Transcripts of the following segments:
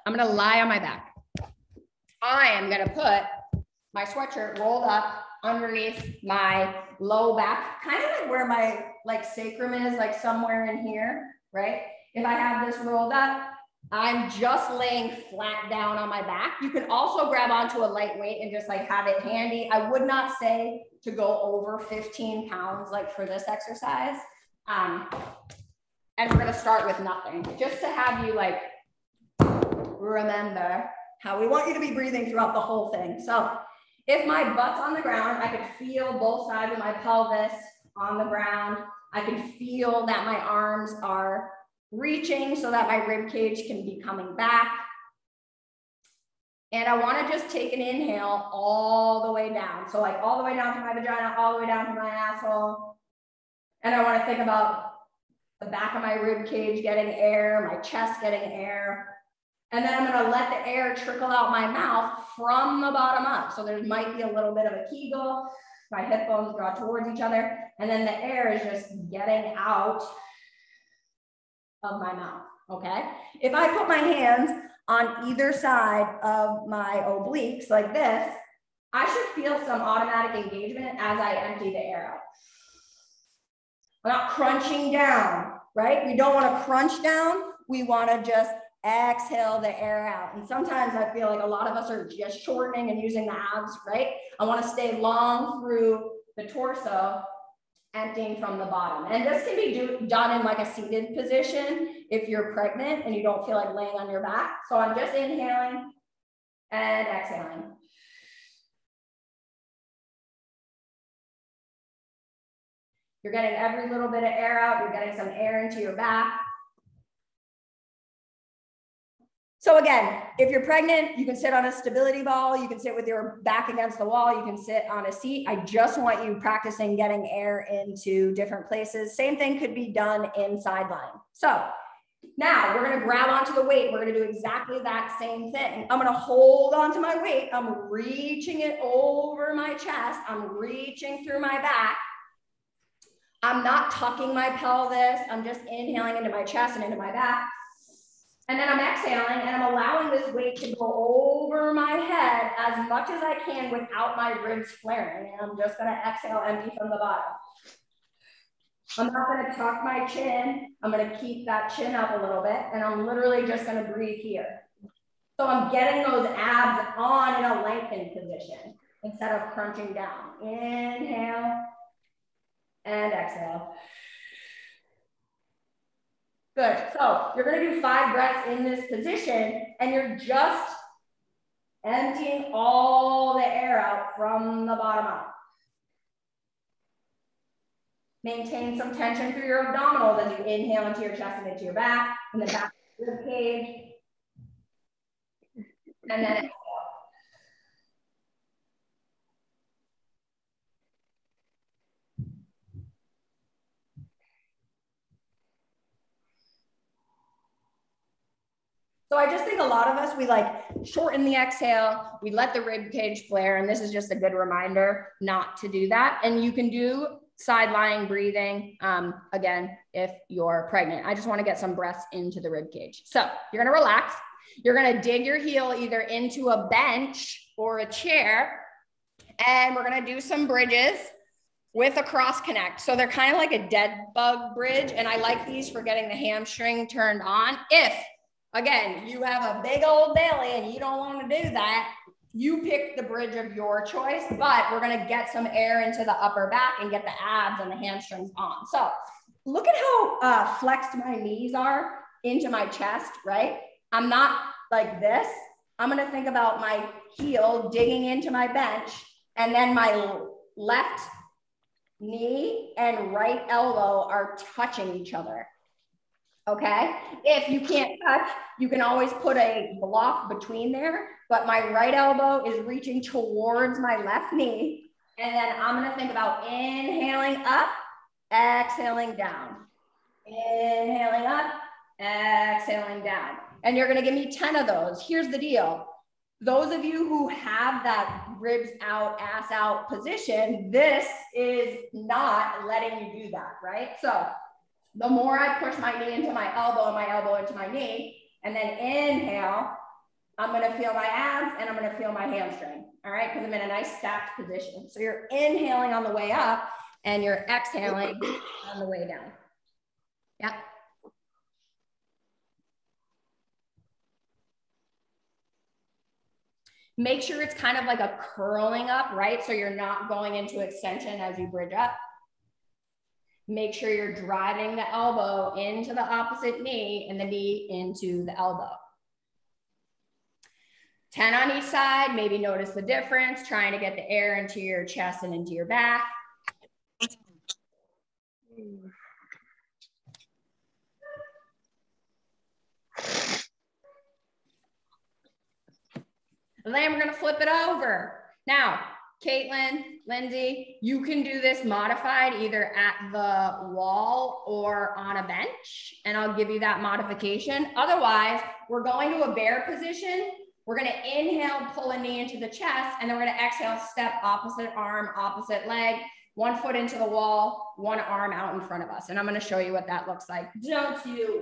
I'm gonna lie on my back. I am gonna put my sweatshirt rolled up underneath my low back, kind of like where my like sacrum is, like somewhere in here, right? If I have this rolled up, I'm just laying flat down on my back. You can also grab onto a light weight and just like have it handy. I would not say to go over 15 pounds like for this exercise. And we're gonna start with nothing, just to have you like remember how we want you to be breathing throughout the whole thing. So if my butt's on the ground, I could feel both sides of my pelvis on the ground. I can feel that my arms are reaching so that my rib cage can be coming back. And I want to just take an inhale all the way down. So like all the way down to my vagina, all the way down to my asshole. And I want to think about the back of my rib cage getting air, my chest getting air. And then I'm going to let the air trickle out my mouth from the bottom up. So there might be a little bit of a Kegel. My hip bones draw towards each other. And then the air is just getting out of my mouth, okay? If I put my hands on either side of my obliques like this, I should feel some automatic engagement as I empty the air out. I'm not crunching down, right? We don't want to crunch down. We want to just exhale the air out. And sometimes I feel like a lot of us are just shortening and using the abs, right? I want to stay long through the torso, emptying from the bottom. And this can be done in like a seated position if you're pregnant and you don't feel like laying on your back. So I'm just inhaling and exhaling. You're getting every little bit of air out. You're getting some air into your back. So again, if you're pregnant, you can sit on a stability ball. You can sit with your back against the wall. You can sit on a seat. I just want you practicing getting air into different places. Same thing could be done in sideline. So now we're going to grab onto the weight. We're going to do exactly that same thing. I'm going to hold onto my weight. I'm reaching it over my chest. I'm reaching through my back. I'm not tucking my pelvis. I'm just inhaling into my chest and into my back. And then I'm exhaling and I'm allowing this weight to go over my head as much as I can without my ribs flaring. And I'm just going to exhale empty from the bottom. I'm not going to tuck my chin. I'm going to keep that chin up a little bit. And I'm literally just going to breathe here. So I'm getting those abs on in a lengthened position instead of crunching down. Inhale and exhale. Good. So you're going to do 5 breaths in this position and you're just emptying all the air out from the bottom up. Maintain some tension through your abdominals as you inhale into your chest and into your back and the back of the rib cage. And then exhale. So I just think a lot of us, we like shorten the exhale, we let the rib cage flare, and this is just a good reminder not to do that. And you can do side lying breathing, again, if you're pregnant. I just want to get some breaths into the rib cage. So you're going to relax. You're going to dig your heel either into a bench or a chair, and we're going to do some bridges with a cross connect. So they're kind of like a dead bug bridge, and I like these for getting the hamstring turned on. If again, you have a big old belly and you don't want to do that, you pick the bridge of your choice, but we're going to get some air into the upper back and get the abs and the hamstrings on. So look at how flexed my knees are into my chest, right? I'm not like this. I'm going to think about my heel digging into my bench and then my left knee and right elbow are touching each other. Okay, if you can't touch, you can always put a block between there, but my right elbow is reaching towards my left knee. And then I'm gonna think about inhaling up, exhaling down. Inhaling up, exhaling down. And you're gonna give me 10 of those. Here's the deal. Those of you who have that ribs out, ass out position, this is not letting you do that, right? So the more I push my knee into my elbow and my elbow into my knee, and then inhale, I'm gonna feel my abs and I'm gonna feel my hamstring, all right? Because I'm in a nice stacked position. So you're inhaling on the way up and you're exhaling on the way down. Yep. Make sure it's kind of like a curling up, right? So you're not going into extension as you bridge up. Make sure you're driving the elbow into the opposite knee and the knee into the elbow. 10 on each side, maybe notice the difference, trying to get the air into your chest and into your back. And then we're gonna flip it over. Now, Caitlin, Lindsay, you can do this modified either at the wall or on a bench, and I'll give you that modification. Otherwise, we're going to a bear position. We're gonna inhale, pull a knee into the chest, and then we're gonna exhale, step opposite arm, opposite leg, one foot into the wall, one arm out in front of us. And I'm gonna show you what that looks like. Don't you?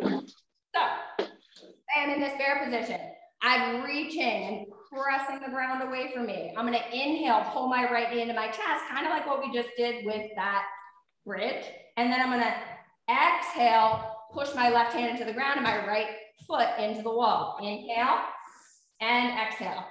So, I am in this bear position. I'm reaching and pressing the ground away from me. I'm gonna inhale, pull my right knee into my chest, kind of like what we just did with that bridge. And then I'm gonna exhale, push my left hand into the ground and my right foot into the wall. Inhale and exhale.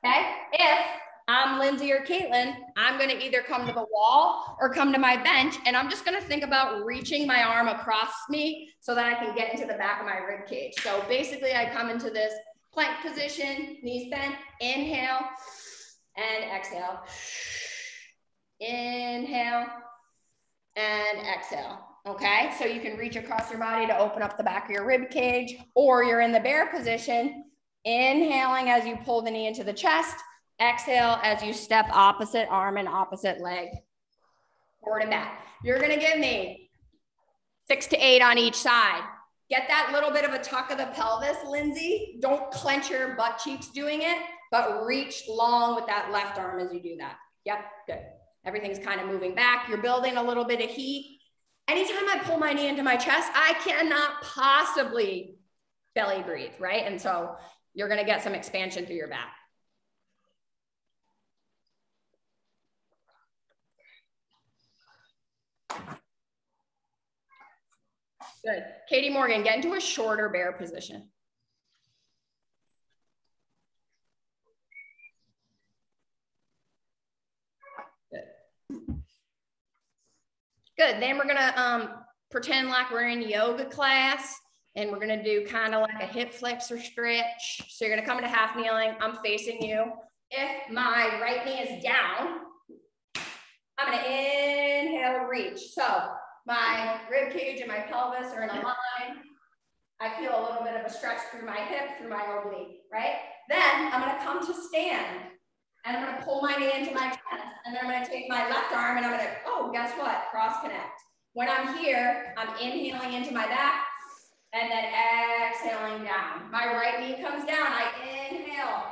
Okay, if I'm Lindsay or Caitlin, I'm gonna either come to the wall or come to my bench, and I'm just gonna think about reaching my arm across me so that I can get into the back of my rib cage. So basically I come into this plank position, knees bent, inhale and exhale. Inhale and exhale. Okay, so you can reach across your body to open up the back of your rib cage, or you're in the bear position, inhaling as you pull the knee into the chest, exhale as you step opposite arm and opposite leg forward and back. You're gonna give me 6 to 8 on each side. Get that little bit of a tuck of the pelvis, Lindsay. Don't clench your butt cheeks doing it, but reach long with that left arm as you do that. Yep, good. Everything's kind of moving back. You're building a little bit of heat. Anytime I pull my knee into my chest, I cannot possibly belly breathe, right? And so you're gonna get some expansion through your back. Good. Katie Morgan, get into a shorter bear position. Good. Good. Then we're gonna pretend like we're in yoga class, and we're gonna do kind of like a hip flexor stretch. So you're gonna come into half kneeling. I'm facing you. If my right knee is down, I'm gonna inhale, reach. So my rib cage and my pelvis are in a line. I feel a little bit of a stretch through my hip, through my oblique, right? Then I'm gonna come to stand, and I'm gonna pull my knee into my chest, and then I'm gonna take my left arm and I'm gonna, oh, guess what? Cross connect. When I'm here, I'm inhaling into my back and then exhaling down. My right knee comes down, I inhale,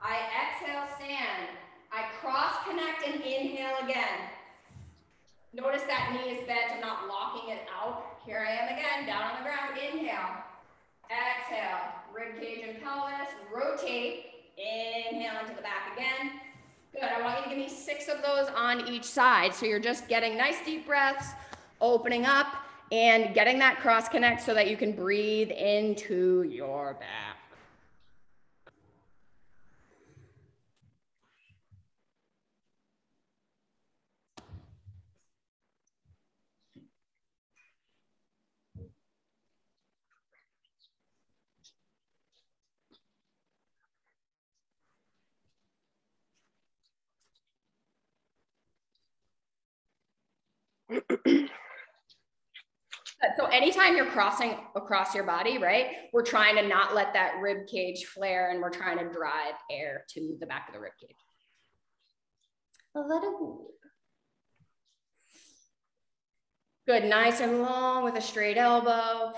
I exhale, stand. I cross connect and inhale again. Notice that knee is bent, I'm not locking it out. Here I am again, down on the ground, inhale, exhale, rib cage and pelvis, rotate, inhale into the back again. Good, I want you to give me 6 of those on each side. So you're just getting nice deep breaths, opening up, and getting that cross connect so that you can breathe into your back. So anytime you're crossing across your body, right, we're trying to not let that rib cage flare, and we're trying to drive air to the back of the rib cage. Let it go. Good, nice and long with a straight elbow.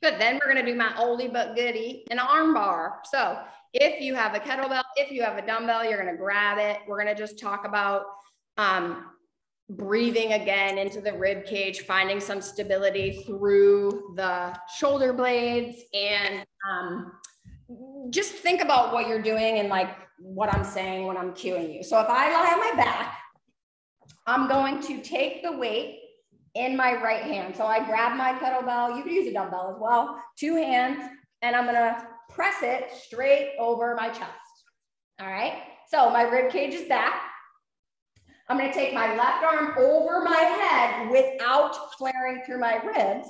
Good. Then we're going to do my oldie but goodie, an arm bar. So if you have a kettlebell, if you have a dumbbell, you're going to grab it. We're going to just talk about breathing again into the rib cage, finding some stability through the shoulder blades, and just think about what you're doing and like what I'm saying when I'm cueing you. So if I lie on my back, I'm going to take the weight in my right hand. So I grab my kettlebell, you could use a dumbbell as well, 2 hands, and I'm gonna press it straight over my chest. All right, so my rib cage is back. I'm gonna take my left arm over my head without flaring through my ribs.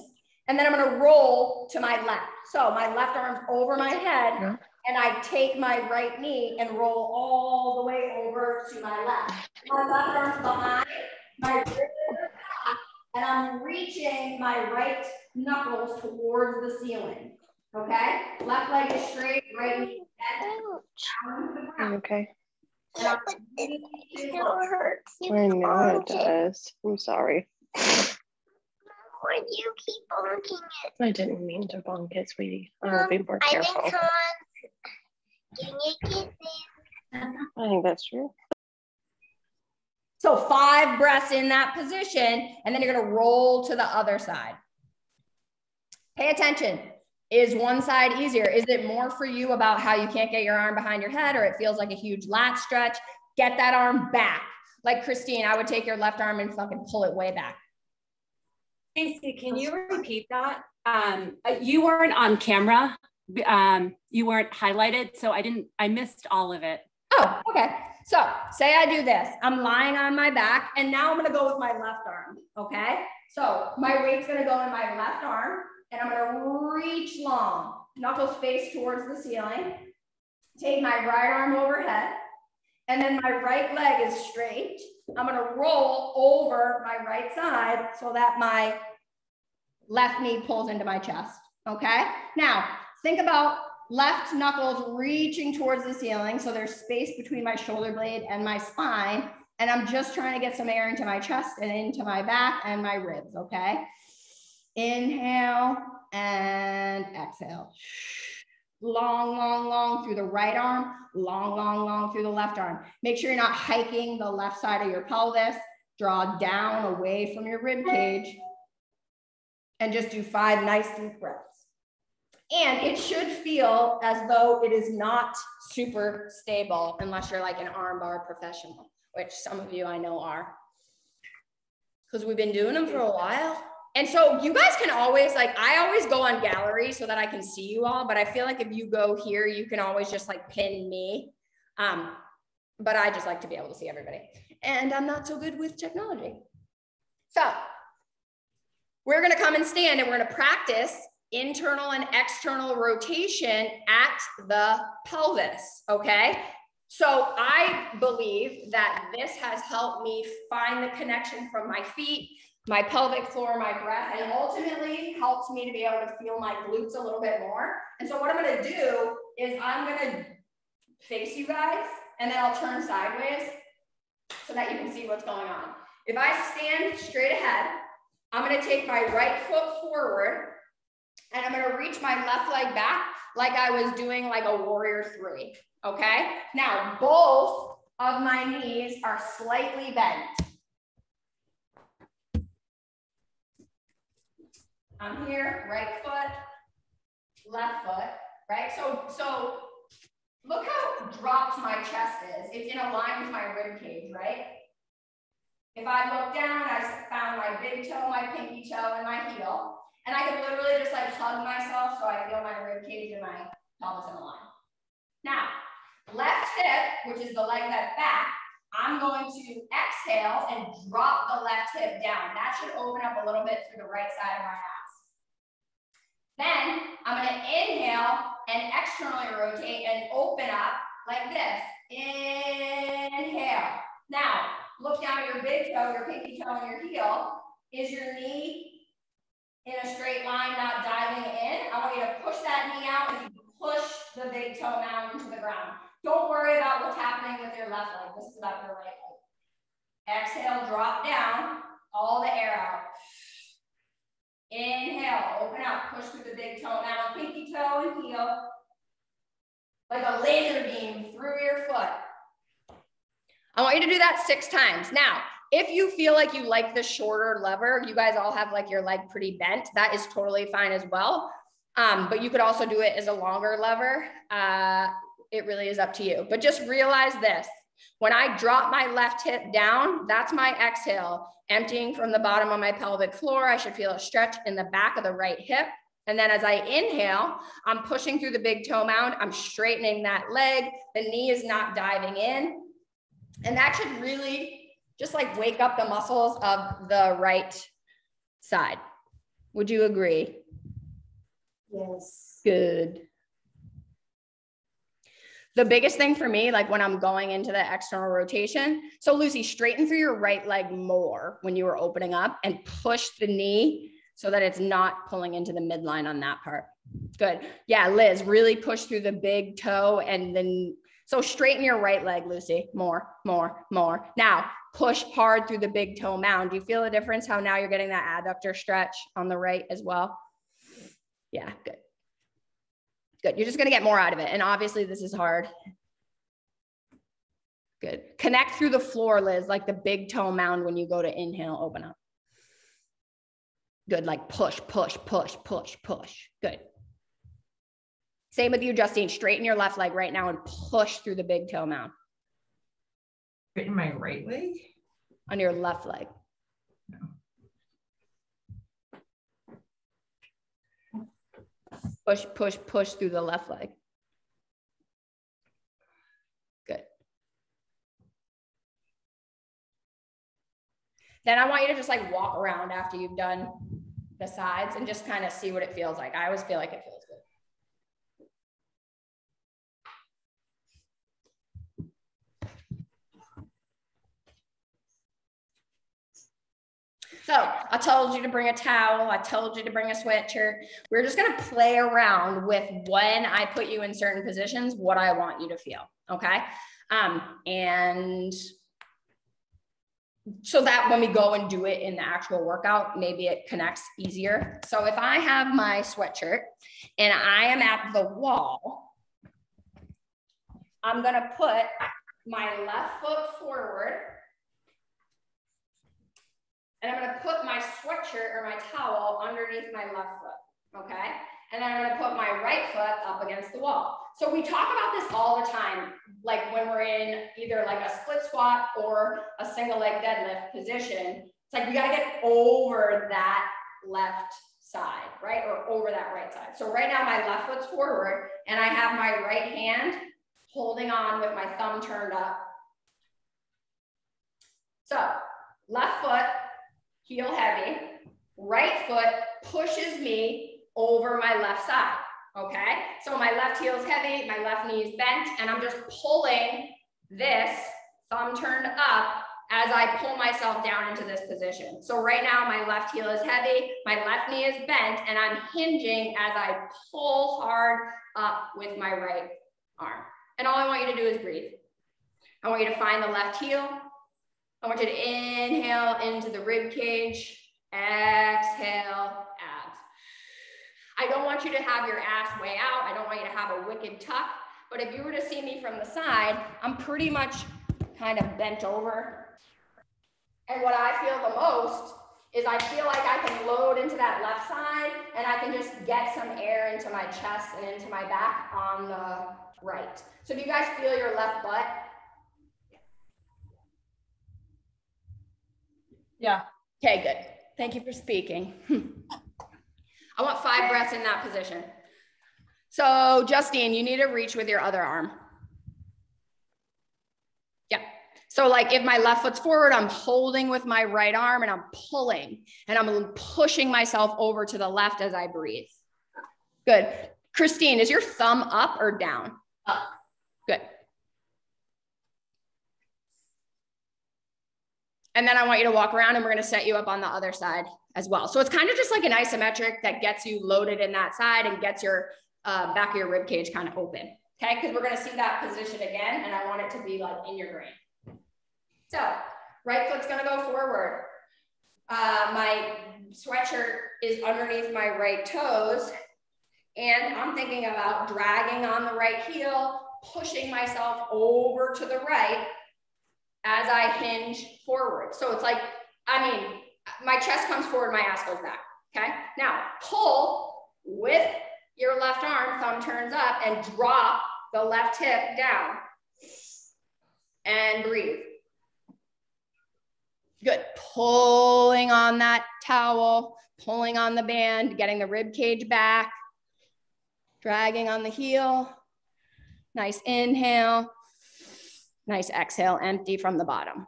And then I'm gonna roll to my left. So my left arm's over my head, and I take my right knee and roll all the way over to my left. My left arm's behind, my ribs are back, and I'm reaching my right knuckles towards the ceiling. Okay? Left leg is straight, right knee is down to the ground. Okay. It still hurts. I know it does. I'm sorry. Why do you keep bonking it? I didn't mean to bonk it, sweetie. I'll be more careful. I think someone's getting kisses. I think that's true. So 5 breaths in that position, and then you're gonna roll to the other side. Pay attention. Is one side easier? Is it more for you about how you can't get your arm behind your head, or it feels like a huge lat stretch? Get that arm back. Like Christine, I would take your left arm and fucking pull it way back. Stacey, can you repeat that? You weren't on camera. You weren't highlighted, so I missed all of it. Oh, okay. So say I do this. I'm lying on my back, and now I'm gonna go with my left arm, okay? So my weight's gonna go in my left arm, and I'm gonna reach long, knuckles face towards the ceiling, take my right arm overhead, and then my right leg is straight. I'm gonna roll over my right side so that my left knee pulls into my chest, okay? Now, think about left knuckles reaching towards the ceiling, so there's space between my shoulder blade and my spine, and I'm just trying to get some air into my chest and into my back and my ribs, okay? Inhale and exhale. Long, long, long through the right arm, long, long, long through the left arm. Make sure you're not hiking the left side of your pelvis. Draw down away from your rib cage, and just do 5 nice deep breaths. And it should feel as though it is not super stable unless you're like an arm bar professional, which some of you I know are, because we've been doing them for a while. And so you guys can always, like, I always go on gallery so that I can see you all, but I feel like if you go here, you can always just like pin me. But I just like to be able to see everybody. And I'm not so good with technology. So we're gonna come and stand, and we're gonna practice internal and external rotation at the pelvis, okay? So I believe that this has helped me find the connection from my feet, my pelvic floor, my breath, and ultimately helps me to be able to feel my glutes a little bit more. And so what I'm gonna do is I'm gonna face you guys, and then I'll turn sideways so that you can see what's going on. If I stand straight ahead, I'm gonna take my right foot forward, and I'm gonna reach my left leg back like I was doing like a warrior 3, okay? Now, both of my knees are slightly bent. I'm here, right foot, left foot, right? So look how dropped my chest is. It's in a line with my rib cage, right? If I look down, I found my big toe, my pinky toe, and my heel. And I can literally just like hug myself so I feel my rib cage and my pelvis in a line. Now, left hip, which is the leg that's back, I'm going to exhale and drop the left hip down. That should open up a little bit through the right side of my ass. Then I'm going to inhale and externally rotate and open up like this. Inhale. Now, look down at your big toe, your pinky toe, and your heel. Is your knee in a straight line, not diving in? I want you to push that knee out and push the big toe down into the ground. Don't worry about what's happening with your left leg. This is about your right leg. Exhale, drop down, all the air out. Inhale, open up, push through the big toe. Now pinky toe and heel. Like a laser beam through your foot. I want you to do that 6 times. Now, if you feel like you like the shorter lever, you guys all have like your leg pretty bent, that is totally fine as well. But you could also do it as a longer lever. It really is up to you. But just realize this. When I drop my left hip down, that's my exhale, emptying from the bottom of my pelvic floor. I should feel a stretch in the back of the right hip. And then as I inhale, I'm pushing through the big toe mound. I'm straightening that leg. The knee is not diving in. And that should really just like wake up the muscles of the right side. Would you agree? Yes. Good. The biggest thing for me, like when I'm going into the external rotation, so Lucy, straighten through your right leg more when you were opening up and push the knee so that it's not pulling into the midline on that part. Good. Yeah, Liz, really push through the big toe and then, so straighten your right leg, Lucy, more. Now, push hard through the big toe mound. Do you feel a difference how now you're getting that adductor stretch on the right as well? Yeah, good. Good. You're just going to get more out of it. And obviously this is hard. Good. Connect through the floor, Liz, like the big toe mound when you go to inhale, open up. Good. Like push. Good. Same with you, Justine. Straighten your left leg right now and push through the big toe mound. Straighten my right leg? On your left leg. No. Push through the left leg. Good. Then I want you to just like walk around after you've done the sides and just kind of see what it feels like. I always feel like it feels good. So I told you to bring a towel. I told you to bring a sweatshirt. We're just going to play around with when I put you in certain positions, what I want you to feel. Okay. And so that when we go and do it in the actual workout, maybe it connects easier. So if I have my sweatshirt and I am at the wall, I'm going to put my left foot forward. And I'm going to put my sweatshirt or my towel underneath my left foot, okay? And then I'm going to put my right foot up against the wall. So we talk about this all the time, like when we're in either like a split squat or a single leg deadlift position. It's like we got to get over that left side, right? Or over that right side. So right now my left foot's forward and I have my right hand holding on with my thumb turned up. So left foot, heel heavy, right foot pushes me over my left side, okay? So my left heel is heavy, my left knee is bent, and I'm just pulling this thumb turned up as I pull myself down into this position. So right now my left heel is heavy, my left knee is bent, and I'm hinging as I pull hard up with my right arm. And all I want you to do is breathe. I want you to find the left heel. I want you to inhale into the rib cage, exhale, abs. I don't want you to have your ass way out. I don't want you to have a wicked tuck, but if you were to see me from the side, I'm pretty much kind of bent over. And what I feel the most is I feel like I can load into that left side and I can just get some air into my chest and into my back on the right. So do you guys feel your left butt? Yeah. Okay, good. Thank you for speaking. I want 5 breaths in that position. So Justine, you need to reach with your other arm. Yeah. So like if my left foot's forward, I'm holding with my right arm and I'm pulling and I'm pushing myself over to the left as I breathe. Good. Christine, is your thumb up or down? Up. Good. And then I want you to walk around and we're going to set you up on the other side as well. So it's kind of just like an isometric that gets you loaded in that side and gets your back of your rib cage kind of open. Okay, because we're going to see that position again and I want it to be like in your brain. So right foot's going to go forward. My sweatshirt is underneath my right toes. And I'm thinking about dragging on the right heel, pushing myself over to the right as I hinge forward. So it's like, I mean, my chest comes forward, my ass goes back, okay? Now, pull with your left arm, thumb turns up, and drop the left hip down. And breathe. Good, pulling on that towel, pulling on the band, getting the rib cage back, dragging on the heel. Nice inhale, nice exhale, empty from the bottom.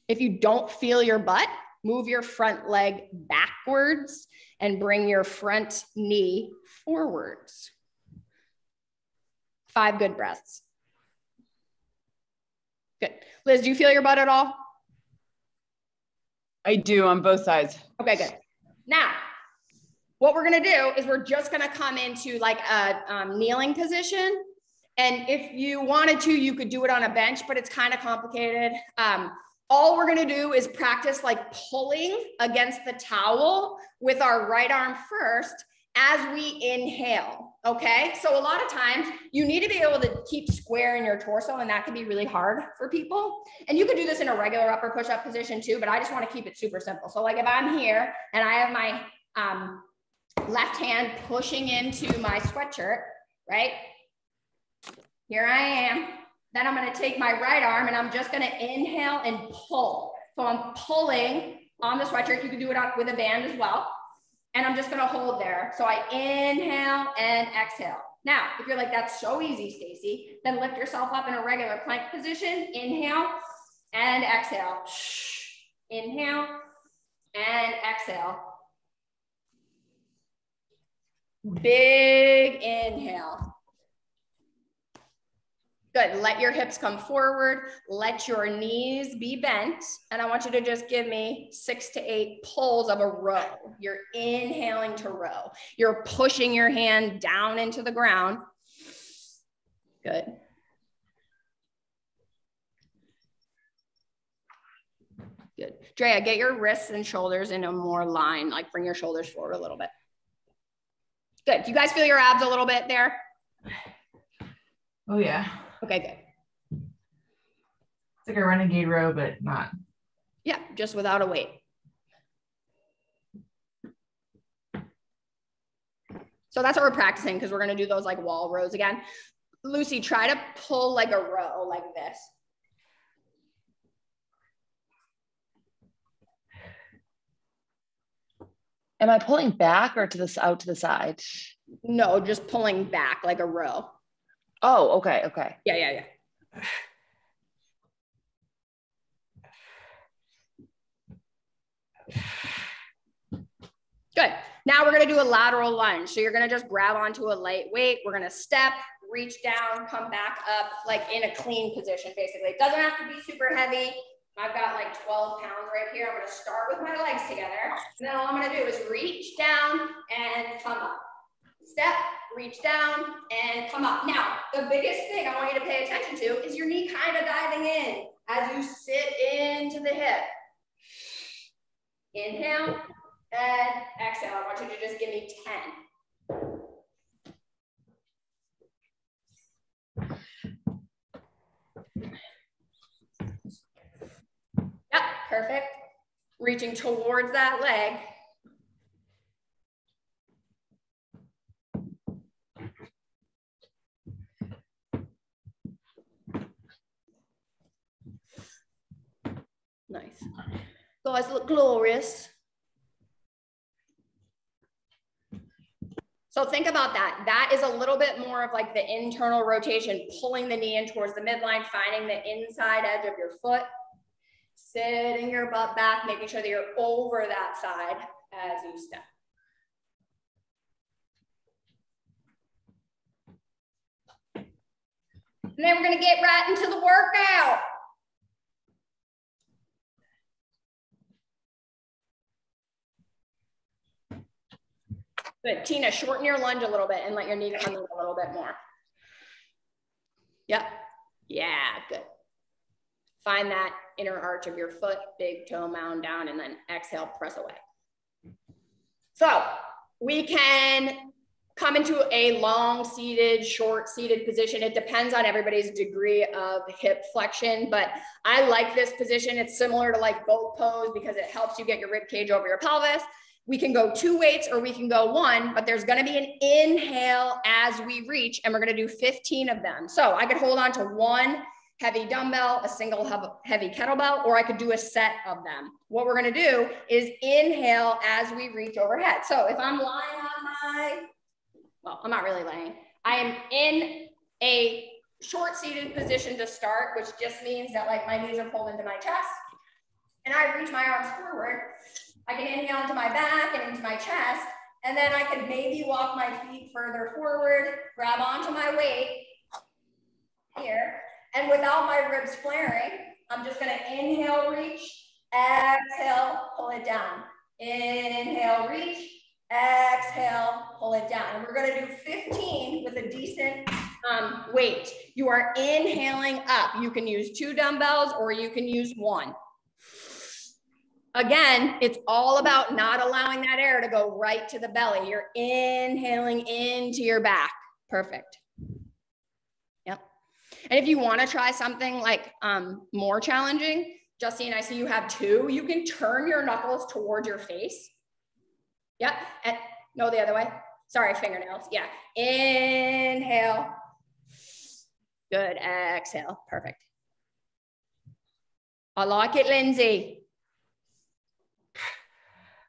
If you don't feel your butt, move your front leg backwards and bring your front knee forwards. 5 good breaths. Good. Liz, do you feel your butt at all? I do on both sides. Okay, good. Now, what we're gonna do is we're just gonna come into like a kneeling position. And if you wanted to, you could do it on a bench, but it's kind of complicated. All we're gonna do is practice like pulling against the towel with our right arm first as we inhale, okay? So a lot of times you need to be able to keep square in your torso, and that can be really hard for people. And you could do this in a regular upper push-up position too, but I just wanna keep it super simple. So like if I'm here and I have my left hand pushing into my sweatshirt, right? Here I am. Then I'm gonna take my right arm and I'm just gonna inhale and pull. So I'm pulling on the sweatshirt. You can do it with a band as well. And I'm just gonna hold there. So I inhale and exhale. Now, if you're like, that's so easy, Stacey, then lift yourself up in a regular plank position. Inhale and exhale. Inhale and exhale. Big inhale. Good, let your hips come forward, let your knees be bent, and I want you to just give me 6 to 8 pulls of a row. You're inhaling to row. You're pushing your hand down into the ground. Good. Good. Drea, get your wrists and shoulders in a more line, like bring your shoulders forward a little bit. Good, do you guys feel your abs a little bit there? Oh yeah. Okay, good. It's like a renegade row, but not. Yeah, just without a weight. So that's what we're practicing, because we're gonna do those like wall rows again. Lucy, try to pull like a row like this. Am I pulling back or to this out to the side? No, just pulling back like a row. Oh, okay, okay. Yeah. Good. Now we're gonna do a lateral lunge. So you're gonna just grab onto a light weight. We're gonna step, reach down, come back up, like in a clean position, basically. It doesn't have to be super heavy. I've got like 12 pounds right here. I'm gonna start with my legs together. And then all I'm gonna do is reach down and come up. Step, reach down, and come up. Now, the biggest thing I want you to pay attention to is your knee kind of diving in as you sit into the hip. Inhale and exhale. I want you to just give me 10. Yep, perfect. Reaching towards that leg. Nice. Guys, look glorious. So think about that. That is a little bit more of like the internal rotation, pulling the knee in towards the midline, finding the inside edge of your foot, sitting your butt back, making sure that you're over that side as you step. And then we're gonna get right into the workout. Good, Tina, shorten your lunge a little bit and let your knee come in a little bit more. Yep, yeah, good. Find that inner arch of your foot, big toe mound down, and then exhale, press away. So we can come into a long seated, short seated position. It depends on everybody's degree of hip flexion, but I like this position. It's similar to like boat pose because it helps you get your rib cage over your pelvis. We can go 2 weights or we can go 1, but there's gonna be an inhale as we reach, and we're gonna do 15 of them. So I could hold on to 1 heavy dumbbell, a single heavy kettlebell, or I could do a set of them. What we're gonna do is inhale as we reach overhead. So if I'm lying on my, well, I'm not really laying. I am in a short seated position to start, which just means that like my knees are pulled into my chest and I reach my arms forward. I can inhale into my back and into my chest, and then I can maybe walk my feet further forward, grab onto my weight here, and without my ribs flaring, I'm just gonna inhale, reach, exhale, pull it down. Inhale, reach, exhale, pull it down. And we're gonna do 15 with a decent weight. You are inhaling up. You can use 2 dumbbells or you can use 1. Again, it's all about not allowing that air to go right to the belly. You're inhaling into your back. Perfect. Yep. And if you want to try something like more challenging, Justine, I see you have 2. You can turn your knuckles towards your face. Yep. And no, the other way. Sorry, fingernails. Yeah. Inhale. Good. Exhale. Perfect. I like it, Lindsay.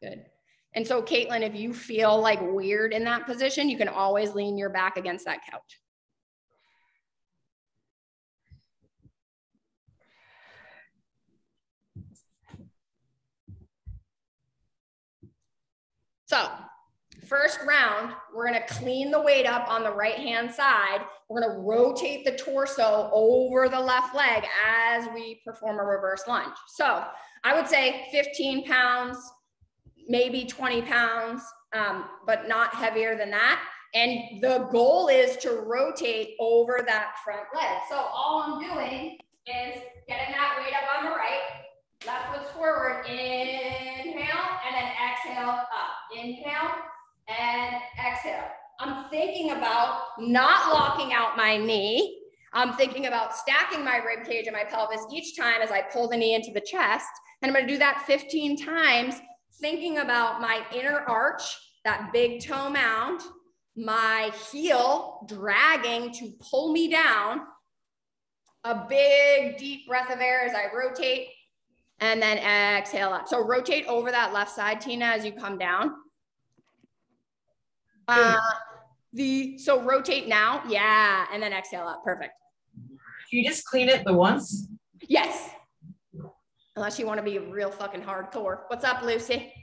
Good. And so, Caitlin, if you feel like weird in that position, you can always lean your back against that couch. So, first round, we're gonna clean the weight up on the right-hand side. We're gonna rotate the torso over the left leg as we perform a reverse lunge. So, I would say 15 pounds, maybe 20 pounds, but not heavier than that. And the goal is to rotate over that front leg. So all I'm doing is getting that weight up on the right, left foot's forward, inhale, and then exhale up. Inhale and exhale. I'm thinking about not locking out my knee. I'm thinking about stacking my rib cage and my pelvis each time as I pull the knee into the chest. And I'm gonna do that 15 times, thinking about my inner arch, that big toe mound, my heel dragging to pull me down, a big deep breath of air as I rotate, and then exhale up. So rotate over that left side, Tina, as you come down. So rotate now, yeah, and then exhale up, perfect. Can you just clean it the once? Yes. Unless you want to be real fucking hardcore. What's up, Lucy?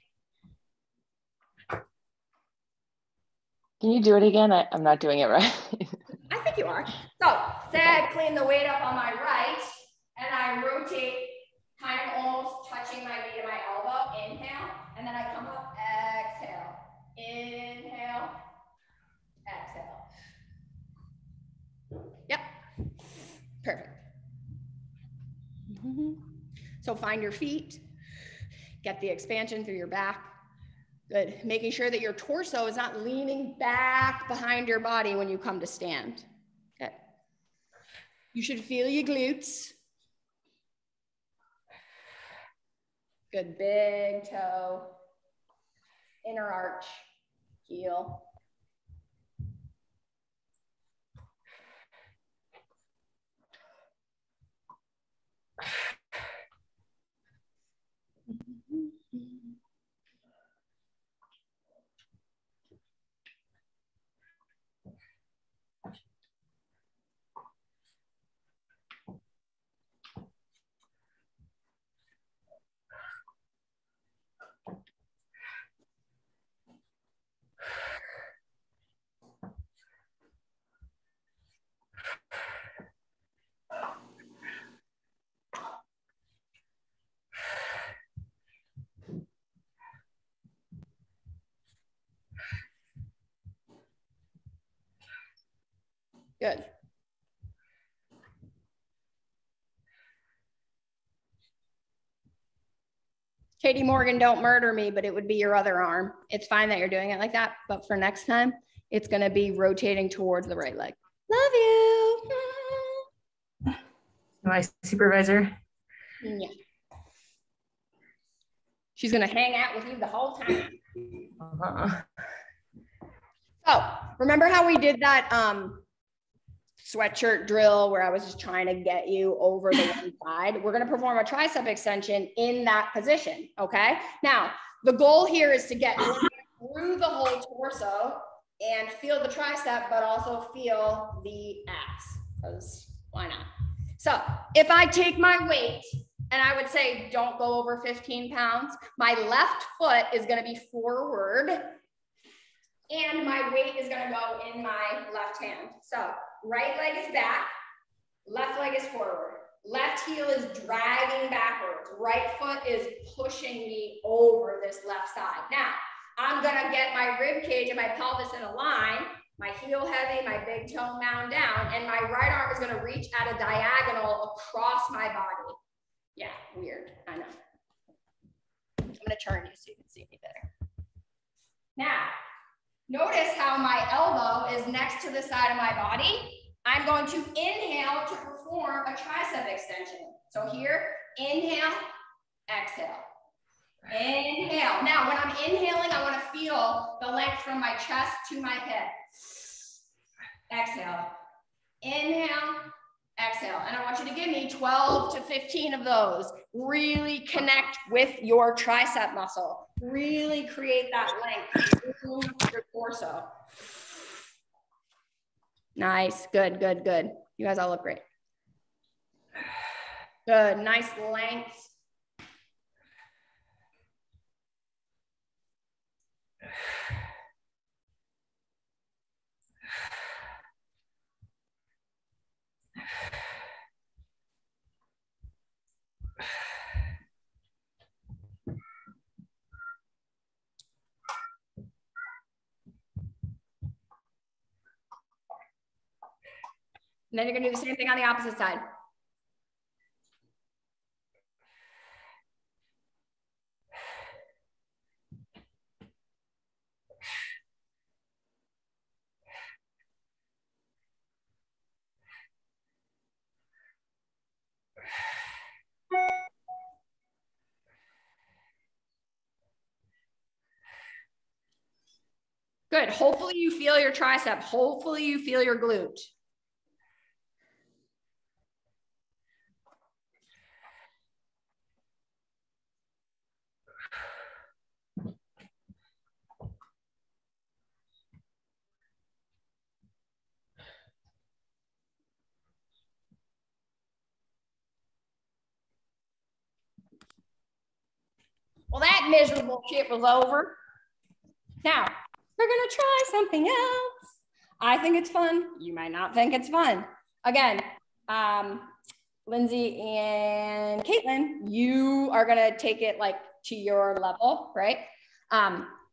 Can you do it again? I'm not doing it right. I think you are. So, say I clean the weight up on my right, and I rotate, kind of almost touching my knee to my elbow. Inhale, and then I come up, exhale. Inhale, exhale. Yep. Perfect. So find your feet, get the expansion through your back. Good. Making sure that your torso is not leaning back behind your body when you come to stand. Good. You should feel your glutes. Good. Big toe, inner arch, heel. Good. Katie Morgan, don't murder me, but it would be your other arm. It's fine that you're doing it like that, but for next time, it's gonna be rotating towards the right leg. Love you. My supervisor. Yeah. She's gonna hang out with you the whole time. So remember how we did that sweatshirt drill where I was just trying to get you over the one side? We're gonna perform a tricep extension in that position, okay? Now, the goal here is to get through the whole torso and feel the tricep, but also feel the abs, because why not? So if I take my weight, and I would say don't go over 15 pounds, my left foot is gonna be forward, and my weight is gonna go in my left hand. So right leg is back, left leg is forward. Left heel is dragging backwards. Right foot is pushing me over this left side. Now, I'm gonna get my rib cage and my pelvis in a line, my heel heavy, my big toe mound down, and my right arm is gonna reach at a diagonal across my body. Yeah, weird, I know. I'm gonna turn you so you can see me better. Now, notice how my elbow is next to the side of my body. I'm going to inhale to perform a tricep extension. So here, inhale, exhale. Inhale. Now, when I'm inhaling, I want to feel the length from my chest to my hip. Exhale. Inhale, exhale. And I want you to give me 12 to 15 of those. Really connect with your tricep muscle. Really create that length through your torso. Nice, good, good, good. You guys all look great. Good, nice length. And then you're gonna do the same thing on the opposite side. Good, hopefully you feel your tricep. Hopefully you feel your glute. Well, that miserable shit was over. Now, we're gonna try something else. I think it's fun. You might not think it's fun. Again, Lindsay and Caitlin, you are gonna take it like to your level, right?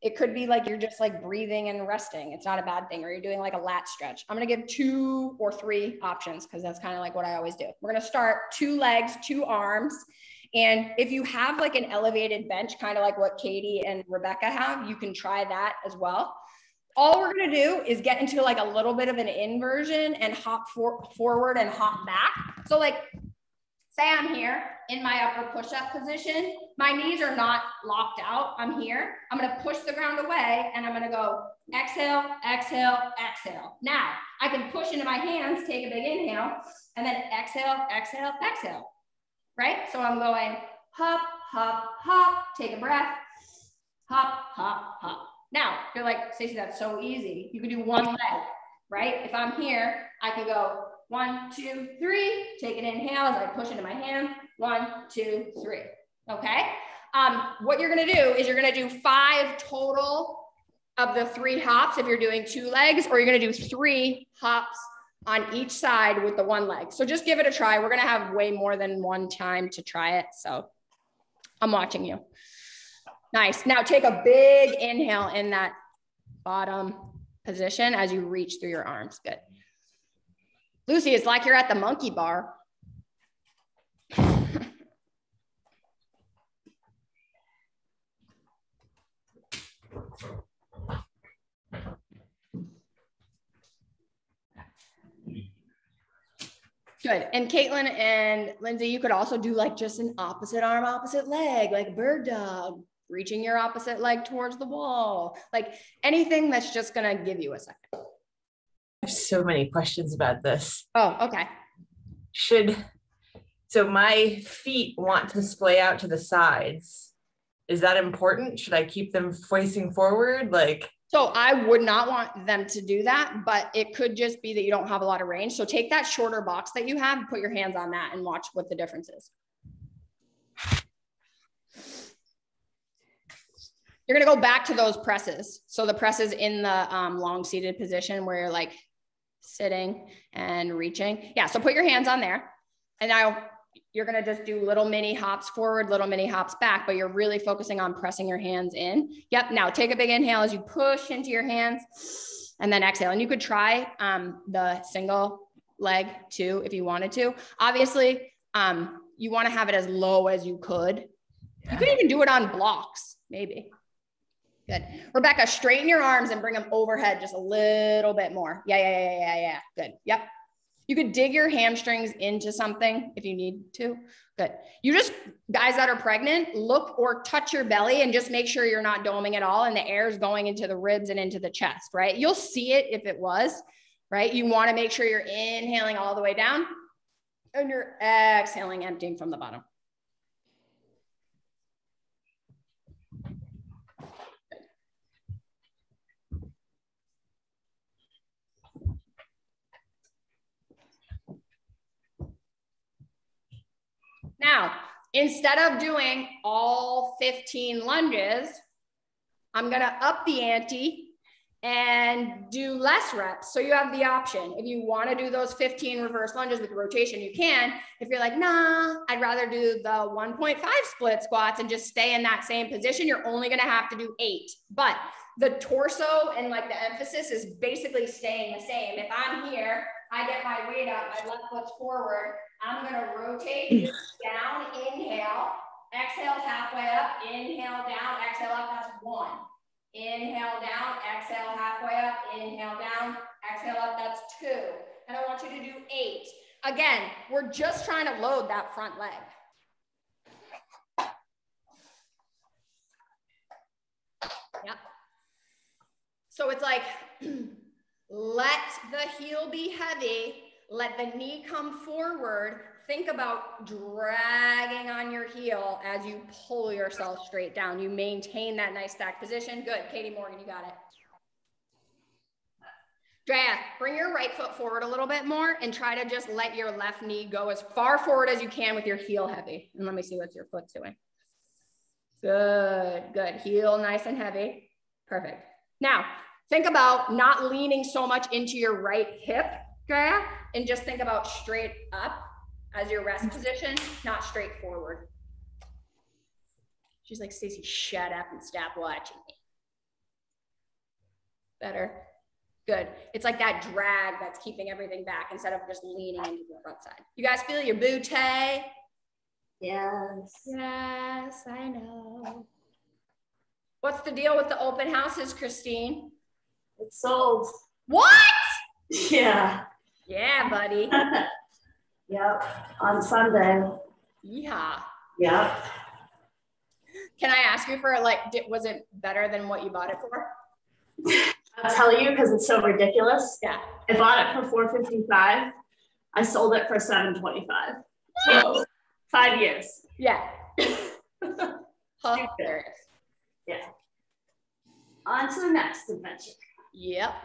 It could be like you're just like breathing and resting. It's not a bad thing. Or you're doing like a lat stretch. I'm gonna give 2 or 3 options because that's kind of like what I always do. We're gonna start 2 legs, 2 arms. And if you have like an elevated bench, kind of like what Katie and Rebecca have, you can try that as well. All we're gonna do is get into like a little bit of an inversion and hop forward and hop back. So like, say I'm here in my upper push-up position, my knees are not locked out, I'm here. I'm gonna push the ground away and I'm gonna go exhale, exhale, exhale. Now, I can push into my hands, take a big inhale, and then exhale, exhale, exhale. Right? So I'm going hop, hop, hop, take a breath, hop, hop, hop. Now, you're like, Stacey, that's so easy. You can do 1 leg, right? If I'm here, I can go 1, 2, 3, take an inhale as I push into my hand, 1, 2, 3, okay? What you're gonna do is you're gonna do 5 total of the 3 hops if you're doing 2 legs, or you're gonna do 3 hops on each side with the 1 leg. So just give it a try. We're gonna have way more than 1 time to try it. So I'm watching you. Nice. Now take a big inhale in that bottom position as you reach through your arms. Good. Lucy, it's like you're at the monkey bar. Good. And Caitlin and Lindsay, you could also do like just an opposite arm, opposite leg, like bird dog, reaching your opposite leg towards the wall, like anything that's just going to give you a second. I have so many questions about this. Oh, okay. So my feet want to splay out to the sides. Is that important? Should I keep them facing forward? So I would not want them to do that, but it could just be that you don't have a lot of range. So take that shorter box that you have, put your hands on that and watch what the difference is. You're going to go back to those presses. So the presses in the long seated position where you're like sitting and reaching. Yeah. So put your hands on there. And now you're going to just do little mini hops forward, little mini hops back, but you're really focusing on pressing your hands in. Yep. Now take a big inhale as you push into your hands and then exhale. And you could try the single leg too, if you wanted to. Obviously, you want to have it as low as you could. Yeah. You could even do it on blocks, maybe. Good. Rebecca, straighten your arms and bring them overhead just a little bit more. Yeah. Good. Yep. You could dig your hamstrings into something if you need to. Good. You just, guys that are pregnant, look or touch your belly and just make sure you're not doming at all and the air is going into the ribs and into the chest, right? You'll see it if it was, right? You want to make sure you're inhaling all the way down and you're exhaling, emptying from the bottom. Now, instead of doing all 15 lunges, I'm going to up the ante and do less reps. So you have the option. If you want to do those 15 reverse lunges with rotation, you can. If you're like, nah, I'd rather do the 1.5 split squats and just stay in that same position, you're only going to have to do 8. But the torso and like the emphasis is basically staying the same. If I'm here, I get my weight up, my left foot's forward. I'm going to rotate down, inhale, exhale halfway up, inhale down, exhale up, that's 1. Inhale down, exhale halfway up, inhale down, exhale up, that's 2. And I want you to do 8. Again, we're just trying to load that front leg. Yep. So it's like, let the heel be heavy. Let the knee come forward. Think about dragging on your heel as you pull yourself straight down. You maintain that nice stacked position. Good. Katie Morgan, you got it. Drea, bring your right foot forward a little bit more and try to just let your left knee go as far forward as you can with your heel heavy. And let me see what your foot's doing. Good, good. Heel nice and heavy. Perfect. Now, think about not leaning so much into your right hip, Drea, and just think about straight up as your rest position, not straight forward. She's like, Stacey, shut up and stop watching me. Better. Good. It's like that drag that's keeping everything back instead of just leaning into the front side. You guys feel your bootay? Yes. Yes, I know. What's the deal with the open houses, Christine? It's sold. What? Yeah. Yeah, buddy. Yep. On Sunday. Yeah. Yep. Can I ask you for like, was it better than what you bought it for? I'll tell you because it's so ridiculous. Yeah. I bought it for $455. I sold it for $725. So 5 years. Yeah. Hilarious. Yeah. On to the next adventure. Yep.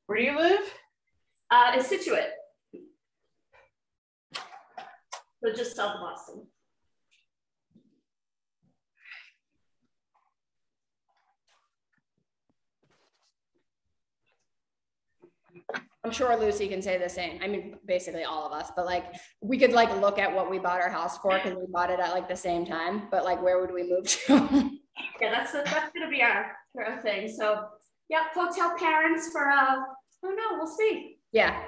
Where do you live? It's Situate. So just south of Boston. I'm sure Lucy can say the same. I mean, basically all of us, but like we could like look at what we bought our house for because we bought it at like the same time, but like where would we move to? Yeah, that's gonna be our thing. So yeah, hotel parents for oh no, we'll see. Yeah.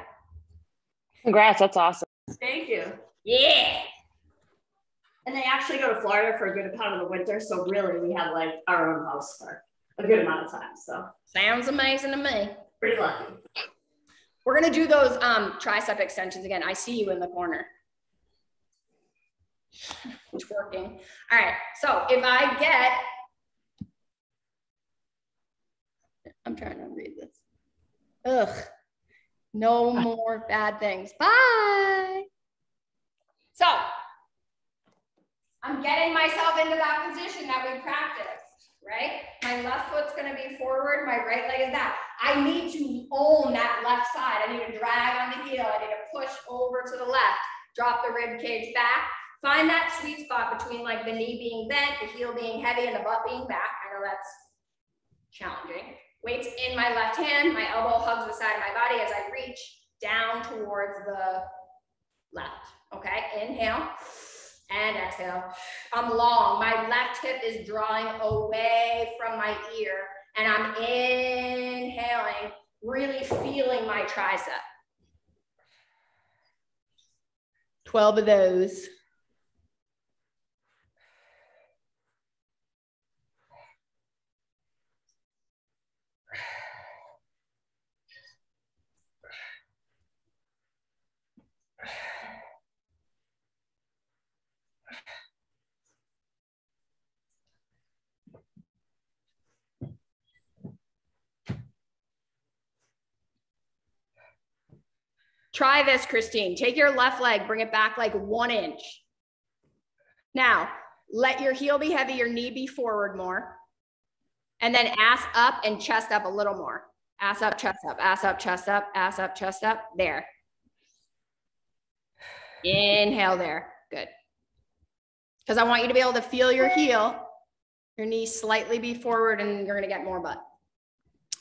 Congrats, that's awesome. Thank you. Yeah. And they actually go to Florida for a good part of the winter. So really we have like our own house for a good amount of time. So Sounds amazing to me. pretty lucky. We're gonna do those tricep extensions again. I see you in the corner. Twerking. All right, so if I get, I'm trying to read this. Ugh, no more bad things. Bye. So I'm getting myself into that position that we practiced, right? My left foot's gonna be forward, my right leg is that. I need to own that left side. I need to drag on the heel. I need to push over to the left, drop the rib cage back. Find that sweet spot between like the knee being bent, the heel being heavy, and the butt being back. I know that's challenging. Weights in my left hand, my elbow hugs the side of my body as I reach down towards the left. Okay, inhale and exhale. I'm long. My left hip is drawing away from my ear, and I'm inhaling, really feeling my tricep. 12 of those. Try this, Christine. Take your left leg, bring it back like 1 inch. Now, let your heel be heavy, your knee be forward more. And then ass up and chest up a little more. Ass up, chest up, ass up, chest up, ass up, chest up. There. Inhale there. Good. Because I want you to be able to feel your heel, your knee slightly be forward, and you're going to get more butt.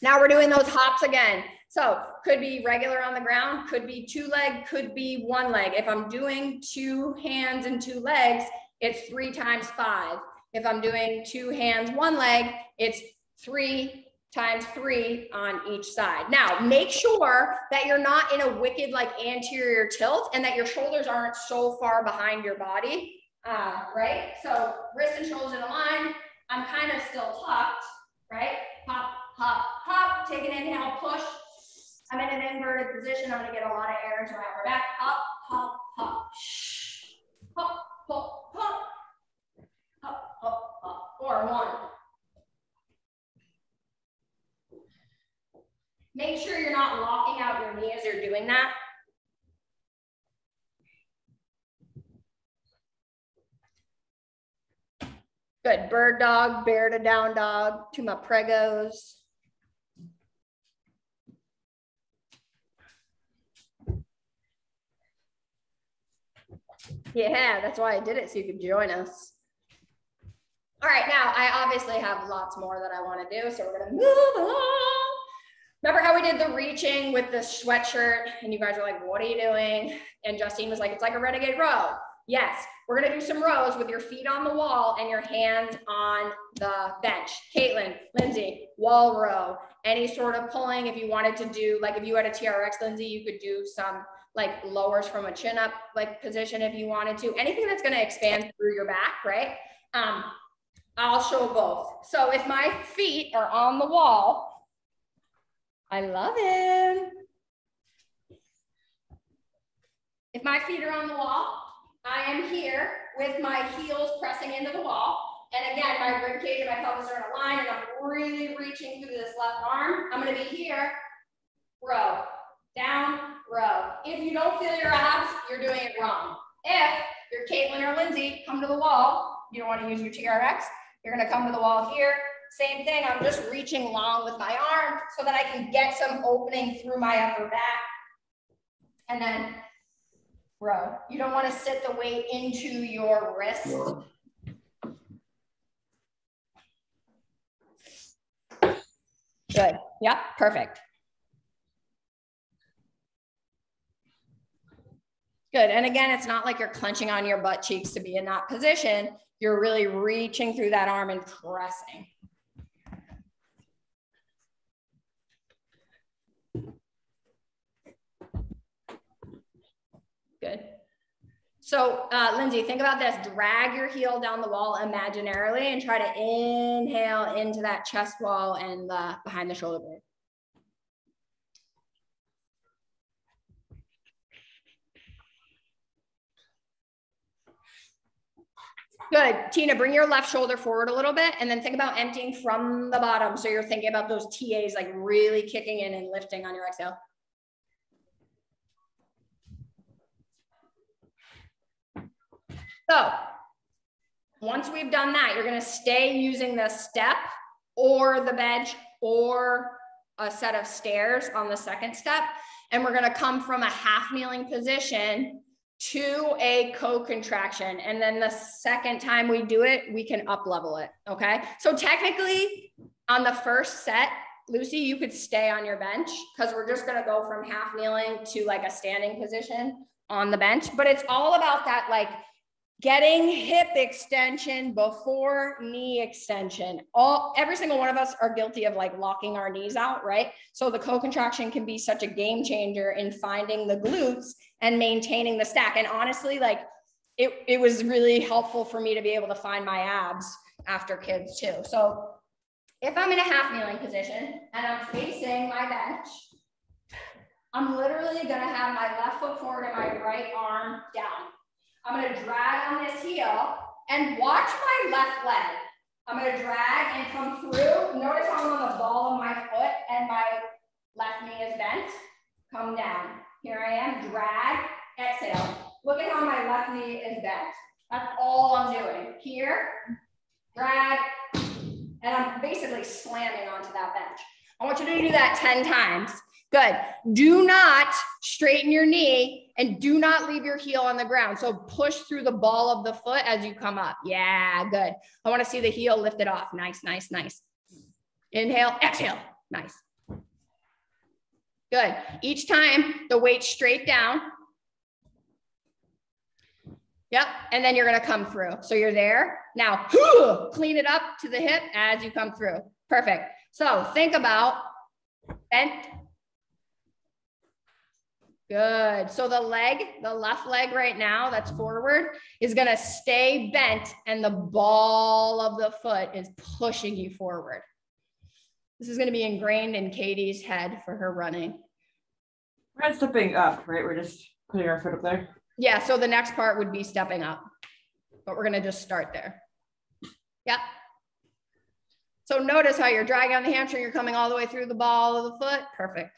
Now we're doing those hops again. So could be regular on the ground, could be 2 leg, could be 1 leg. If I'm doing 2 hands and 2 legs, it's 3 times 5. If I'm doing 2 hands, 1 leg, it's 3 times 3 on each side. Now make sure that you're not in a wicked like anterior tilt and that your shoulders aren't so far behind your body, right? So wrists and shoulders in a line. I'm kind of still tucked, right? Hop, hop, hop. Take an inhale, push. I'm in an inverted position. I'm going to get a lot of air into my upper back. Up, hop, hop. Hop, hop, hop. Hop, hop, hop. Or 1. Make sure you're not locking out your knee as you're doing that. Good. Bird dog, bear to down dog, to my pregos. Yeah, that's why I did it, so you could join us. All right, now I obviously have lots more that I want to do, so we're going to move along. Remember how we did the reaching with the sweatshirt and you guys were like, what are you doing? And Justine was like, it's like a renegade row. Yes, we're going to do some rows with your feet on the wall and your hands on the bench. Caitlin, Lindsay, wall row, any sort of pulling. If you wanted to do, like if you had a TRX, Lindsay, you could do some like lowers from a chin up like position if you wanted to. Anything that's going to expand through your back, right? I'll show both. So if my feet are on the wall, I love him. If my feet are on the wall, I am here with my heels pressing into the wall. And again, my rib cage and my pelvis are in a line and I'm really reaching through this left arm. I'm going to be here, row, down, row. If you don't feel your abs, you're doing it wrong. If you're Caitlin or Lindsay, come to the wall. You don't want to use your TRX. You're going to come to the wall here. Same thing. I'm just reaching long with my arm so that I can get some opening through my upper back. And then row. You don't want to sit the weight into your wrist. Good. Yep. Perfect. Good. And again, it's not like you're clenching on your butt cheeks to be in that position. You're really reaching through that arm and pressing. Good. So Lindsay, think about this. Drag your heel down the wall imaginarily and try to inhale into that chest wall and behind the shoulder blade. Good. Tina, bring your left shoulder forward a little bit and then think about emptying from the bottom. So you're thinking about those TAs like really kicking in and lifting on your exhale. So once we've done that, you're going to stay using the step or the bench or a set of stairs on the second step. And we're going to come from a half kneeling position to a co-contraction. And then the second time we do it, we can up level it. Okay. So technically on the first set, Lucy, you could stay on your bench because we're just going to go from half kneeling to like a standing position on the bench. But it's all about that, like getting hip extension before knee extension. Every single one of us are guilty of like locking our knees out, right? So the co-contraction can be such a game changer in finding the glutes and maintaining the stack. And honestly, like it was really helpful for me to be able to find my abs after kids too. So if I'm in a half kneeling position and I'm facing my bench, I'm literally gonna have my left foot forward and my right arm down. I'm going to drag on this heel and watch my left leg. I'm going to drag and come through. Notice how I'm on the ball of my foot and my left knee is bent. Come down. Here I am. Drag, exhale. Look at how my left knee is bent. That's all I'm doing. Here, drag, and I'm basically slamming onto that bench. I want you to do that 10 times. Good. Do not straighten your knee and do not leave your heel on the ground. So push through the ball of the foot as you come up. Yeah, good. I want to see the heel lifted off. Nice, nice, nice. Inhale, exhale. Nice. Good. Each time the weight straight down. Yep. And then you're going to come through. So you're there. Now, clean it up to the hip as you come through. Perfect. So think about bent. Good. So the leg, the left leg right now that's forward is going to stay bent and the ball of the foot is pushing you forward. This is going to be ingrained in Katie's head for her running. We're not stepping up, right? We're just putting our foot up there. Yeah. So the next part would be stepping up, but we're going to just start there. Yep. So notice how you're dragging on the hamstring. You're coming all the way through the ball of the foot. Perfect.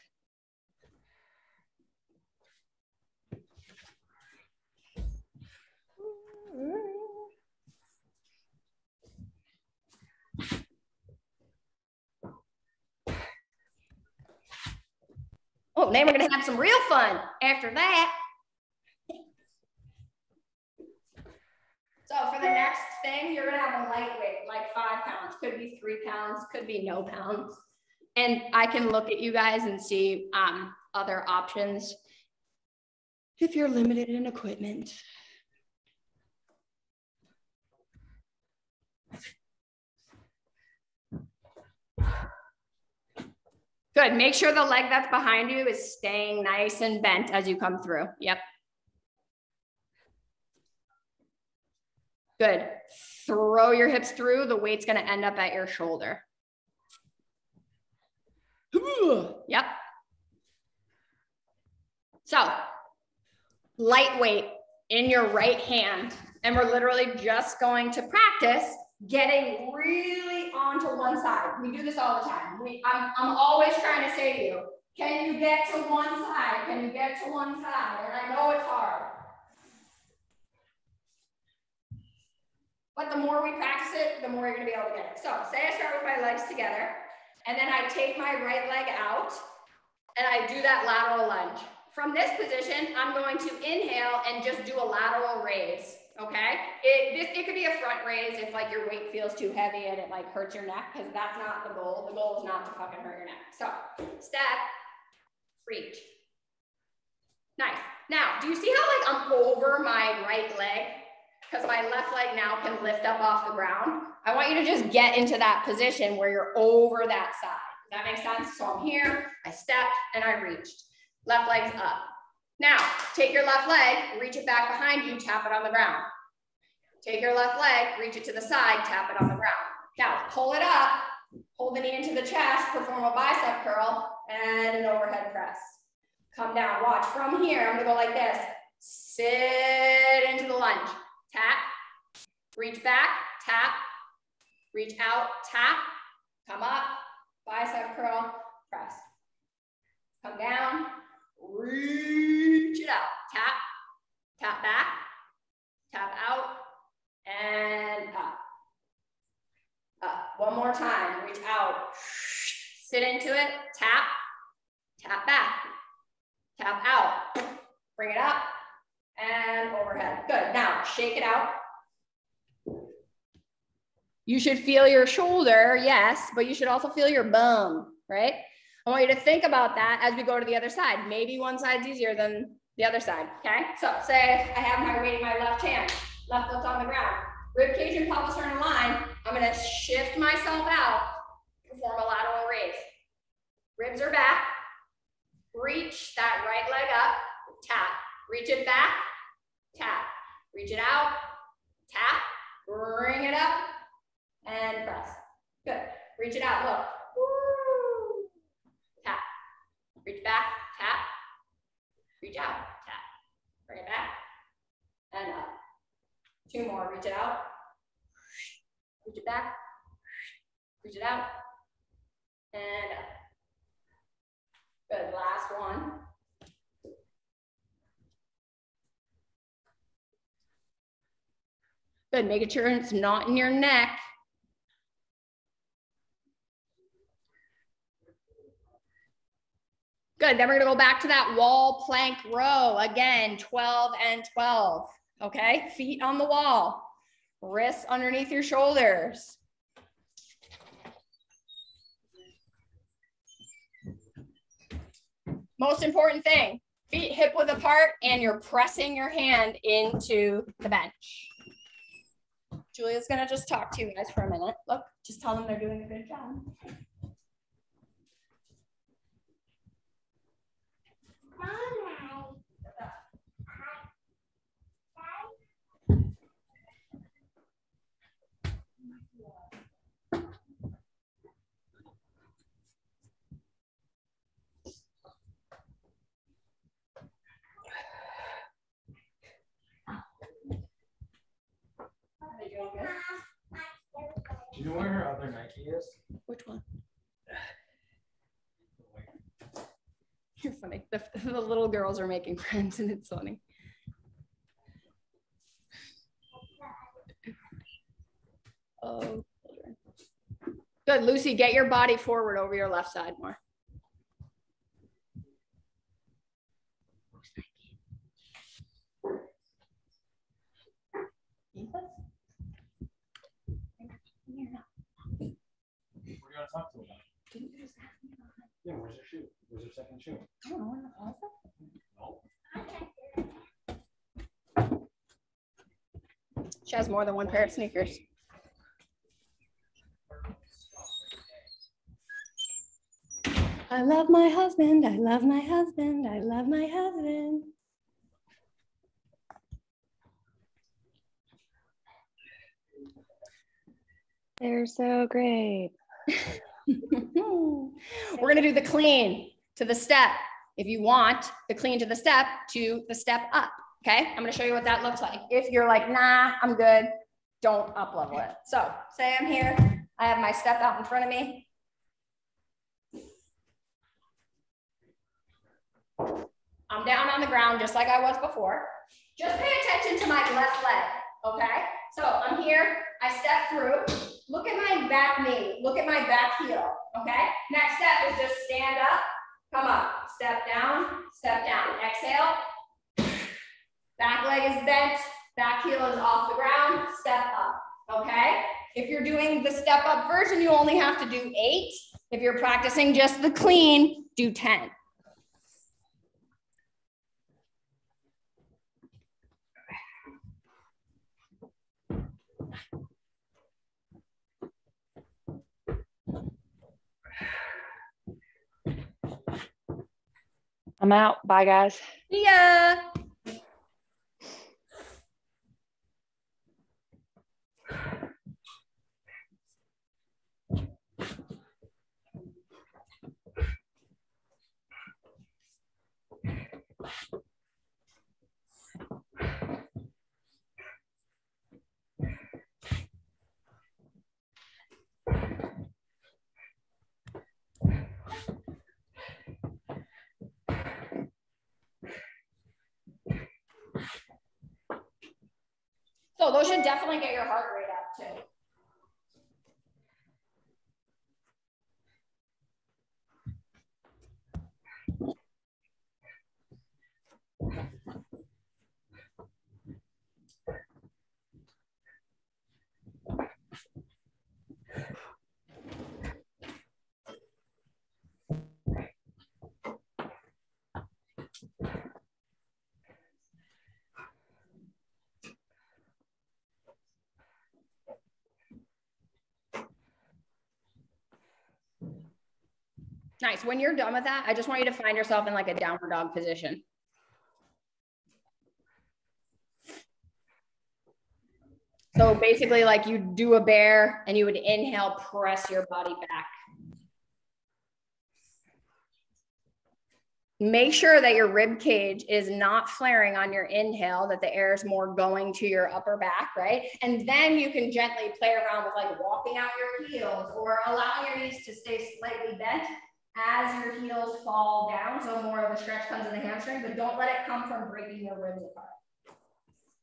Oh, then we're going to have some real fun after that. So for the next thing, you're going to have a lightweight, like 5 pounds, could be 3 pounds, could be no pounds. And I can look at you guys and see other options if you're limited in equipment. Good. Make sure the leg that's behind you is staying nice and bent as you come through. Yep. Good. Throw your hips through. The weight's going to end up at your shoulder. Yep. So lightweight in your right hand. And we're literally just going to practice getting really onto one side. We do this all the time. I'm always trying to say to you, can you get to one side? Can you get to one side? And I know it's hard. But the more we practice it, the more you're gonna be able to get it. So say I start with my legs together, and then I take my right leg out, and I do that lateral lunge. From this position, I'm going to inhale and just do a lateral raise. Okay, it could be a front raise if like your weight feels too heavy and it like hurts your neck, because that's not the goal. The goal is not to fucking hurt your neck. So step, reach. Nice. Now, do you see how like I'm over my right leg? Because my left leg now can lift up off the ground. I want you to just get into that position where you're over that side. Does that make sense? So I'm here, I stepped and I reached. Left leg's up. Now, take your left leg, reach it back behind you, tap it on the ground. Take your left leg, reach it to the side, tap it on the ground. Now, pull it up, hold the knee into the chest, perform a bicep curl, and an overhead press. Come down, watch. From here, I'm gonna go like this. Sit into the lunge. Tap, reach back, tap, reach out, tap, come up, bicep curl, press. Come down, reach it out, tap, tap back, tap out, and up. Up. One more time, reach out, sit into it, tap, tap back, tap out, bring it up, and overhead. Good, now shake it out. You should feel your shoulder, yes, but you should also feel your bum, right? I want you to think about that as we go to the other side. Maybe one side's easier than the other side, okay? So say I have my weight in my left hand, left foot on the ground. Rib cage and pelvis are in a line. I'm gonna shift myself out, perform a lateral raise. Ribs are back. Reach that right leg up, tap. Reach it back, tap. Reach it out, tap. Bring it up, and press. Good. Reach it out, look. Woo. Tap. Reach back, tap. Reach out, tap. Bring it back, and up. Two more, reach it out. Reach it back. Reach it out, and up. Good, last one. Good, making sure it's not in your neck. Good, then we're gonna go back to that wall plank row. Again, 12 and 12, okay? Feet on the wall, wrists underneath your shoulders. Most important thing, feet hip width apart and you're pressing your hand into the bench. Julia's gonna just talk to you guys for a minute. Look, just tell them they're doing a good job. Do you know where her other Nike is? Which one? You're funny. The little girls are making friends and it's funny. Oh, children. Good, Lucy, get your body forward over your left side more. We're gonna talk to her about it. Didn't you just ask me about that? Yeah, where's her shoe? Where's her second shoe? I don't know, in the closet? No. She has more than one pair of sneakers. I love my husband, I love my husband, I love my husband. They're so great. We're gonna do the clean to the step. If you want the clean to the step up, okay? I'm gonna show you what that looks like. If you're like, nah, I'm good, don't up level it. So say I'm here, I have my step out in front of me. I'm down on the ground just like I was before. Just pay attention to my left leg, okay? So I'm here, I step through. Look at my back knee, look at my back heel, okay? Next step is just stand up, come up, step down, exhale. Back leg is bent, back heel is off the ground, step up, okay? If you're doing the step up version, you only have to do 8. If you're practicing just the clean, do 10. I'm out. Bye, guys. Yeah. So those should definitely get your heart rate up too. Nice. When you're done with that, I just want you to find yourself in like a downward dog position. So basically like you do a bear and you would inhale, press your body back. Make sure that your rib cage is not flaring on your inhale, that the air is more going to your upper back, right? And then you can gently play around with like walking out your heels or allowing your knees to stay slightly bent as your heels fall down. So more of a stretch comes in the hamstring, but don't let it come from breaking your ribs apart.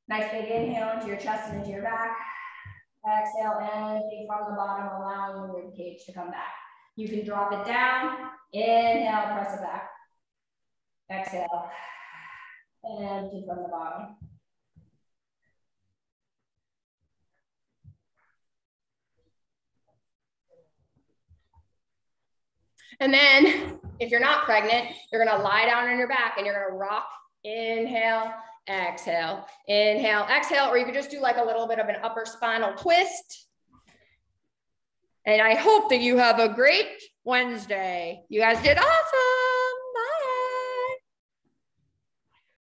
Nice big inhale into your chest and into your back. Exhale, empty from the bottom, allowing the rib cage to come back. You can drop it down. Inhale, press it back. Exhale, empty from the bottom. And then if you're not pregnant, you're gonna lie down on your back and you're gonna rock. Inhale, exhale, inhale, exhale, or you could just do like a little bit of an upper spinal twist. And I hope that you have a great Wednesday. You guys did awesome.